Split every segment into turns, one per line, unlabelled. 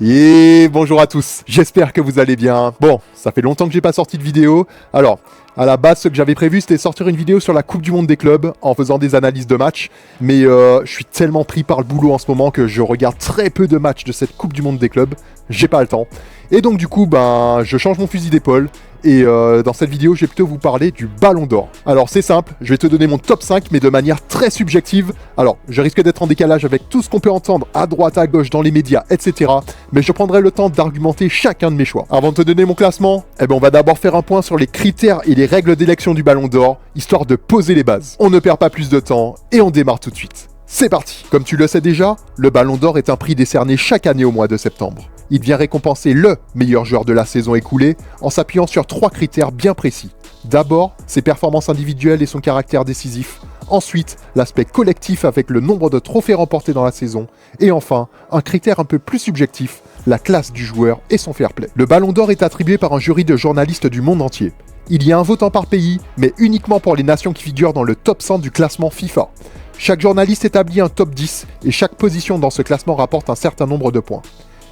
Et bonjour à tous, j'espère que vous allez bien. Bon, ça fait longtemps que j'ai pas sorti de vidéo. Alors, à la base, ce que j'avais prévu, c'était sortir une vidéo sur la Coupe du Monde des clubs en faisant des analyses de matchs. Mais je suis tellement pris par le boulot en ce moment que je regarde très peu de matchs de cette Coupe du Monde des clubs. J'ai pas le temps. Et donc du coup, je change mon fusil d'épaule. Et dans cette vidéo, je vais plutôt vous parler du Ballon d'Or. Alors c'est simple, je vais te donner mon top 5, mais de manière très subjective. Alors, je risque d'être en décalage avec tout ce qu'on peut entendre à droite, à gauche, dans les médias, etc. Mais je prendrai le temps d'argumenter chacun de mes choix. Avant de te donner mon classement, on va d'abord faire un point sur les critères et les règles d'élection du Ballon d'Or, histoire de poser les bases. On ne perd pas plus de temps, et on démarre tout de suite. C'est parti. Comme tu le sais déjà, le Ballon d'Or est un prix décerné chaque année au mois de septembre. Il vient récompenser le meilleur joueur de la saison écoulée en s'appuyant sur 3 critères bien précis. D'abord, ses performances individuelles et son caractère décisif. Ensuite, l'aspect collectif avec le nombre de trophées remportés dans la saison. Et enfin, un critère un peu plus subjectif, la classe du joueur et son fair play. Le Ballon d'Or est attribué par un jury de journalistes du monde entier. Il y a un votant par pays, mais uniquement pour les nations qui figurent dans le top 100 du classement FIFA. Chaque journaliste établit un top 10 et chaque position dans ce classement rapporte un certain nombre de points.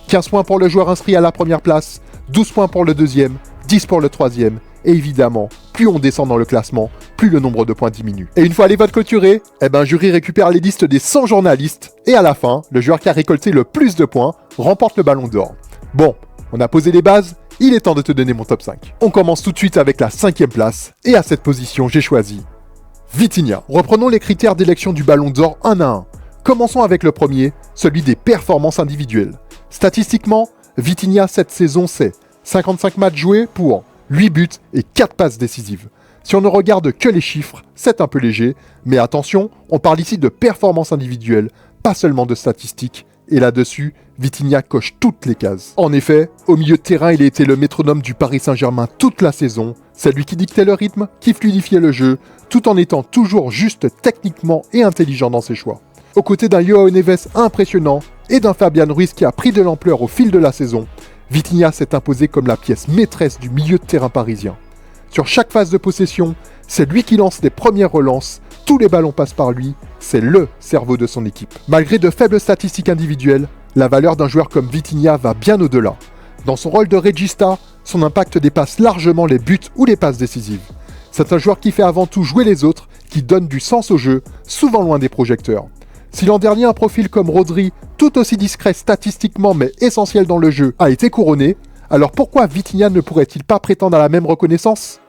15 points pour le joueur inscrit à la première place, 12 points pour le deuxième, 10 pour le troisième, et évidemment, plus on descend dans le classement, plus le nombre de points diminue. Et une fois les votes clôturés, un jury récupère les listes des 100 journalistes, et à la fin, le joueur qui a récolté le plus de points remporte le Ballon d'Or. Bon, on a posé les bases, il est temps de te donner mon top 5. On commence tout de suite avec la 5e place, et à cette position, j'ai choisi Vitinha. Reprenons les critères d'élection du Ballon d'Or un à un. Commençons avec le premier, celui des performances individuelles. Statistiquement, Vitinha cette saison c'est 55 matchs joués pour 8 buts et 4 passes décisives. Si on ne regarde que les chiffres, c'est un peu léger, mais attention, on parle ici de performances individuelles, pas seulement de statistiques, et là-dessus, Vitinha coche toutes les cases. En effet, au milieu de terrain, il a été le métronome du Paris Saint-Germain toute la saison, c'est lui qui dictait le rythme, qui fluidifiait le jeu, tout en étant toujours juste techniquement et intelligent dans ses choix. Aux côtés d'un João Neves impressionnant et d'un Fabian Ruiz qui a pris de l'ampleur au fil de la saison, Vitinha s'est imposé comme la pièce maîtresse du milieu de terrain parisien. Sur chaque phase de possession, c'est lui qui lance les premières relances, tous les ballons passent par lui, c'est le cerveau de son équipe. Malgré de faibles statistiques individuelles, la valeur d'un joueur comme Vitinha va bien au-delà. Dans son rôle de regista, son impact dépasse largement les buts ou les passes décisives. C'est un joueur qui fait avant tout jouer les autres, qui donne du sens au jeu, souvent loin des projecteurs. Si l'an dernier un profil comme Rodri, tout aussi discret statistiquement mais essentiel dans le jeu, a été couronné, alors pourquoi Vitinha ne pourrait-il pas prétendre à la même reconnaissance ?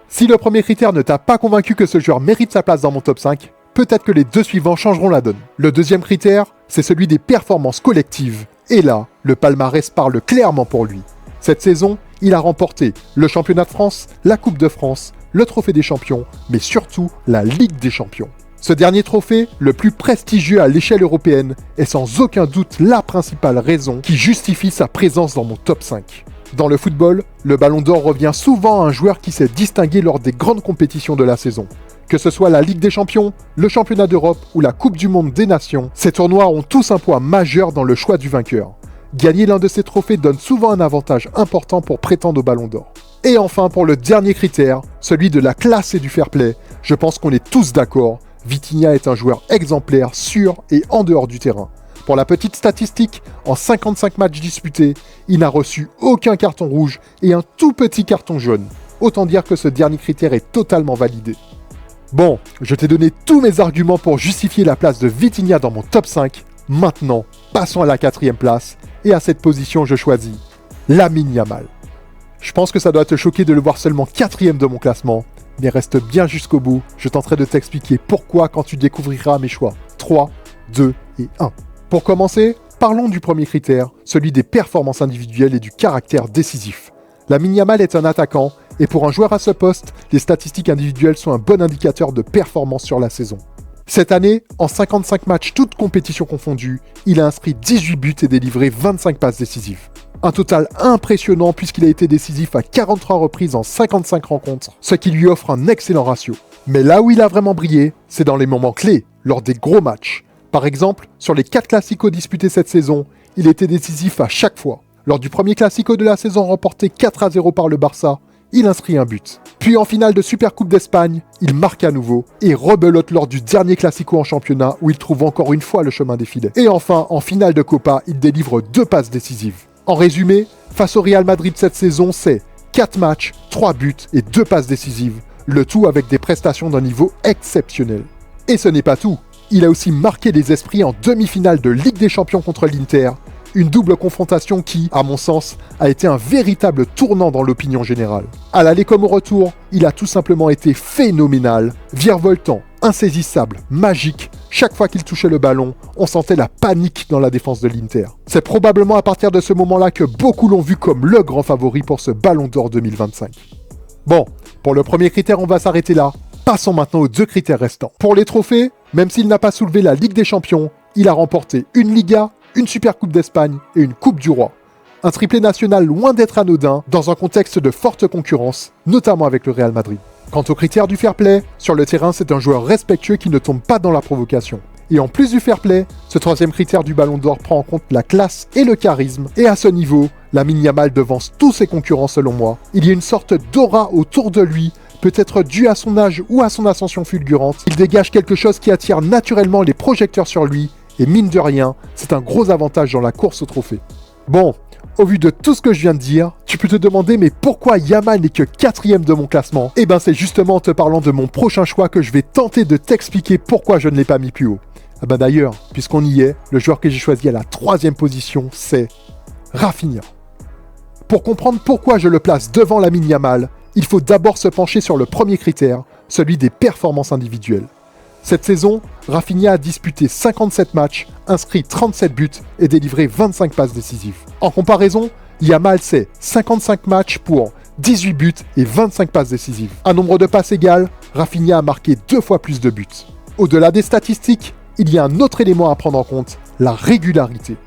Si le premier critère ne t'a pas convaincu que ce joueur mérite sa place dans mon top 5, peut-être que les deux suivants changeront la donne. Le deuxième critère, c'est celui des performances collectives. Et là, le palmarès parle clairement pour lui. Cette saison, il a remporté le championnat de France, la Coupe de France, le Trophée des Champions, mais surtout la Ligue des Champions. Ce dernier trophée, le plus prestigieux à l'échelle européenne, est sans aucun doute la principale raison qui justifie sa présence dans mon top 5. Dans le football, le Ballon d'Or revient souvent à un joueur qui s'est distingué lors des grandes compétitions de la saison. Que ce soit la Ligue des Champions, le Championnat d'Europe ou la Coupe du Monde des Nations, ces tournois ont tous un poids majeur dans le choix du vainqueur. Gagner l'un de ces trophées donne souvent un avantage important pour prétendre au Ballon d'Or. Et enfin, pour le dernier critère, celui de la classe et du fair play, je pense qu'on est tous d'accord. Vitinha est un joueur exemplaire sur et en dehors du terrain. Pour la petite statistique, en 55 matchs disputés, il n'a reçu aucun carton rouge et un tout petit carton jaune. Autant dire que ce dernier critère est totalement validé. Bon, je t'ai donné tous mes arguments pour justifier la place de Vitinha dans mon top 5. Maintenant, passons à la 4e place. Et à cette position, je choisis Lamine Yamal. Je pense que ça doit te choquer de le voir seulement 4e de mon classement. Mais reste bien jusqu'au bout, je tenterai de t'expliquer pourquoi quand tu découvriras mes choix. 3, 2 et 1. Pour commencer, parlons du premier critère, celui des performances individuelles et du caractère décisif. Lamine Yamal est un attaquant, et pour un joueur à ce poste, les statistiques individuelles sont un bon indicateur de performance sur la saison. Cette année, en 55 matchs toutes compétitions confondues, il a inscrit 18 buts et délivré 25 passes décisives. Un total impressionnant puisqu'il a été décisif à 43 reprises en 55 rencontres, ce qui lui offre un excellent ratio. Mais là où il a vraiment brillé, c'est dans les moments clés, lors des gros matchs. Par exemple, sur les 4 classicos disputés cette saison, il était décisif à chaque fois. Lors du premier classico de la saison remporté 4-0 par le Barça, il inscrit un but. Puis en finale de Supercoupe d'Espagne, il marque à nouveau et rebelote lors du dernier Classico en championnat où il trouve encore une fois le chemin des filets. Et enfin, en finale de Copa, il délivre 2 passes décisives. En résumé, face au Real Madrid cette saison, c'est 4 matchs, 3 buts et 2 passes décisives, le tout avec des prestations d'un niveau exceptionnel. Et ce n'est pas tout, il a aussi marqué les esprits en demi-finale de Ligue des Champions contre l'Inter, une double confrontation qui, à mon sens, a été un véritable tournant dans l'opinion générale. À l'aller comme au retour, il a tout simplement été phénoménal, virevoltant, insaisissable, magique. Chaque fois qu'il touchait le ballon, on sentait la panique dans la défense de l'Inter. C'est probablement à partir de ce moment-là que beaucoup l'ont vu comme le grand favori pour ce Ballon d'Or 2025. Bon, pour le premier critère, on va s'arrêter là. Passons maintenant aux 2 critères restants. Pour les trophées, même s'il n'a pas soulevé la Ligue des Champions, il a remporté une Liga, une Supercoupe d'Espagne et une Coupe du Roi. Un triplé national loin d'être anodin dans un contexte de forte concurrence, notamment avec le Real Madrid. Quant aux critères du fair play, sur le terrain, c'est un joueur respectueux qui ne tombe pas dans la provocation. Et en plus du fair play, ce 3e critère du Ballon d'Or prend en compte la classe et le charisme. Et à ce niveau, Lamine Yamal devance tous ses concurrents selon moi. Il y a une sorte d'aura autour de lui, peut-être dû à son âge ou à son ascension fulgurante. Il dégage quelque chose qui attire naturellement les projecteurs sur lui. Et mine de rien, c'est un gros avantage dans la course au trophée. Bon, au vu de tout ce que je viens de dire, tu peux te demander mais pourquoi Yamal n'est que 4e de mon classement? Eh ben c'est justement en te parlant de mon prochain choix que je vais tenter de t'expliquer pourquoi je ne l'ai pas mis plus haut. Ah bah d'ailleurs, puisqu'on y est, le joueur que j'ai choisi à la 3e position, c'est Rafinha. Pour comprendre pourquoi je le place devant Lamine Yamal, il faut d'abord se pencher sur le premier critère, celui des performances individuelles. Cette saison, Rafinha a disputé 57 matchs, inscrit 37 buts et délivré 25 passes décisives. En comparaison, Yamal c'est 55 matchs pour 18 buts et 25 passes décisives. Un nombre de passes égal, Rafinha a marqué 2 fois plus de buts. Au-delà des statistiques, il y a un autre élément à prendre en compte, la régularité.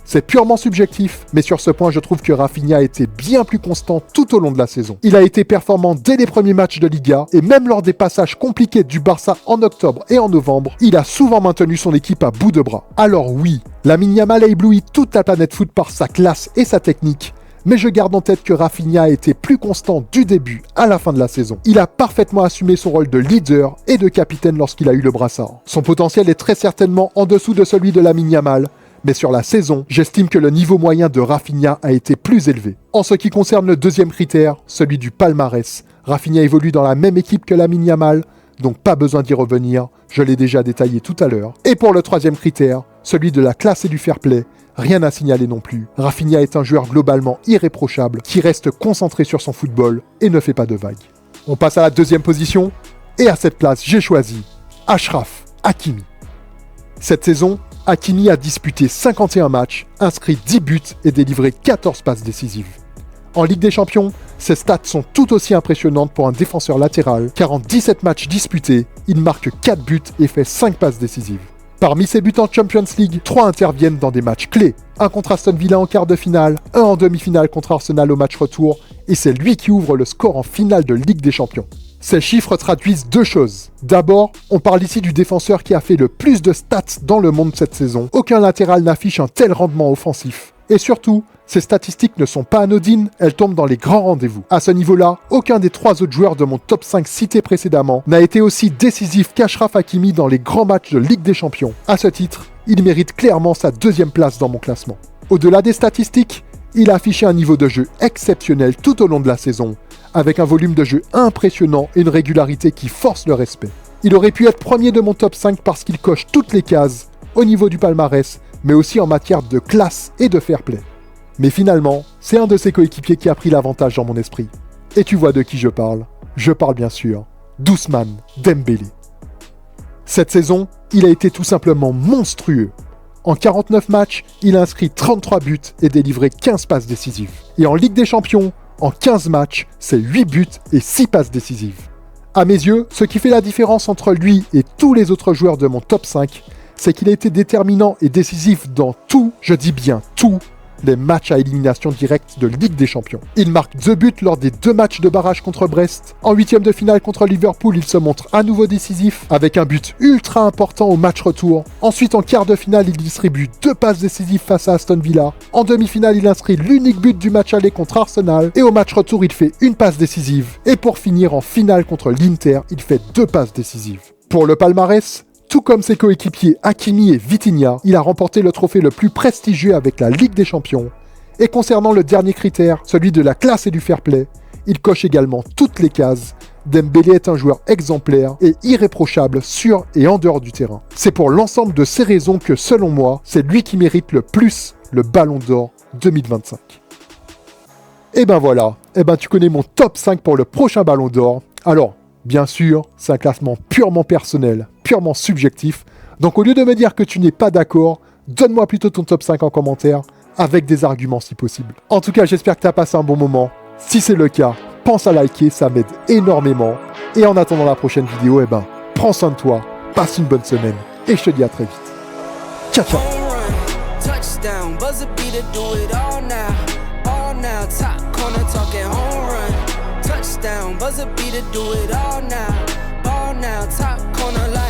C'est purement subjectif, mais sur ce point, je trouve que Rafinha a été bien plus constant tout au long de la saison. Il a été performant dès les premiers matchs de Liga, et même lors des passages compliqués du Barça en octobre et en novembre, il a souvent maintenu son équipe à bout de bras. Alors oui, Lamine Yamal a ébloui toute la planète foot par sa classe et sa technique, mais je garde en tête que Rafinha a été plus constant du début à la fin de la saison. Il a parfaitement assumé son rôle de leader et de capitaine lorsqu'il a eu le brassard. Son potentiel est très certainement en dessous de celui de Lamine Yamal, mais sur la saison, j'estime que le niveau moyen de Rafinha a été plus élevé. En ce qui concerne le 2e critère, celui du palmarès, Rafinha évolue dans la même équipe que Lamine Yamal, donc pas besoin d'y revenir, je l'ai déjà détaillé tout à l'heure. Et pour le 3e critère, celui de la classe et du fair play, rien à signaler non plus. Rafinha est un joueur globalement irréprochable, qui reste concentré sur son football et ne fait pas de vagues. On passe à la 2e position, et à cette place, j'ai choisi Achraf Hakimi. Cette saison, Hakimi a disputé 51 matchs, inscrit 10 buts et délivré 14 passes décisives. En Ligue des Champions, ses stats sont tout aussi impressionnantes pour un défenseur latéral, car en 17 matchs disputés, il marque 4 buts et fait 5 passes décisives. Parmi ses buts en Champions League, 3 interviennent dans des matchs clés. Un contre Aston Villa en quart de finale, un en demi-finale contre Arsenal au match retour, et c'est lui qui ouvre le score en finale de Ligue des Champions. Ces chiffres traduisent 2 choses. D'abord, on parle ici du défenseur qui a fait le plus de stats dans le monde cette saison. Aucun latéral n'affiche un tel rendement offensif. Et surtout, ces statistiques ne sont pas anodines, elles tombent dans les grands rendez-vous. À ce niveau-là, aucun des 3 autres joueurs de mon top 5 cités précédemment n'a été aussi décisif qu'Achraf Hakimi dans les grands matchs de Ligue des Champions. À ce titre, il mérite clairement sa 2e place dans mon classement. Au-delà des statistiques, il a affiché un niveau de jeu exceptionnel tout au long de la saison, avec un volume de jeu impressionnant et une régularité qui force le respect. Il aurait pu être premier de mon top 5 parce qu'il coche toutes les cases, au niveau du palmarès, mais aussi en matière de classe et de fair play. Mais finalement, c'est un de ses coéquipiers qui a pris l'avantage dans mon esprit. Et tu vois de qui je parle? Je parle bien sûr d'Ousmane Dembélé. Cette saison, il a été tout simplement monstrueux. En 49 matchs, il a inscrit 33 buts et délivré 15 passes décisives. Et en Ligue des Champions, en 15 matchs, c'est 8 buts et 6 passes décisives. À mes yeux, ce qui fait la différence entre lui et tous les autres joueurs de mon top 5, c'est qu'il a été déterminant et décisif dans tout, je dis bien tout, les matchs à élimination directe de Ligue des Champions. Il marque 2 buts lors des 2 matchs de barrage contre Brest. En 8e de finale contre Liverpool, il se montre à nouveau décisif avec un but ultra important au match retour. Ensuite, en quart de finale, il distribue 2 passes décisives face à Aston Villa. En demi-finale, il inscrit l'unique but du match aller contre Arsenal. Et au match retour, il fait une passe décisive. Et pour finir, en finale contre l'Inter, il fait 2 passes décisives. Pour le palmarès, tout comme ses coéquipiers Hakimi et Vitinha, il a remporté le trophée le plus prestigieux avec la Ligue des Champions. Et concernant le dernier critère, celui de la classe et du fair play, il coche également toutes les cases. Dembélé est un joueur exemplaire et irréprochable sur et en dehors du terrain. C'est pour l'ensemble de ces raisons que, selon moi, c'est lui qui mérite le plus le Ballon d'Or 2025. Et ben voilà, tu connais mon top 5 pour le prochain Ballon d'Or. Alors, bien sûr, c'est un classement purement personnel, purement subjectif. Donc au lieu de me dire que tu n'es pas d'accord, donne-moi plutôt ton top 5 en commentaire, avec des arguments si possible. En tout cas, j'espère que tu as passé un bon moment. Si c'est le cas, pense à liker, ça m'aide énormément. Et en attendant la prochaine vidéo, prends soin de toi, passe une bonne semaine, et je te dis à très vite. Ciao, ciao. Touchdown, buzzer beater, do it all now. Ball now, top corner like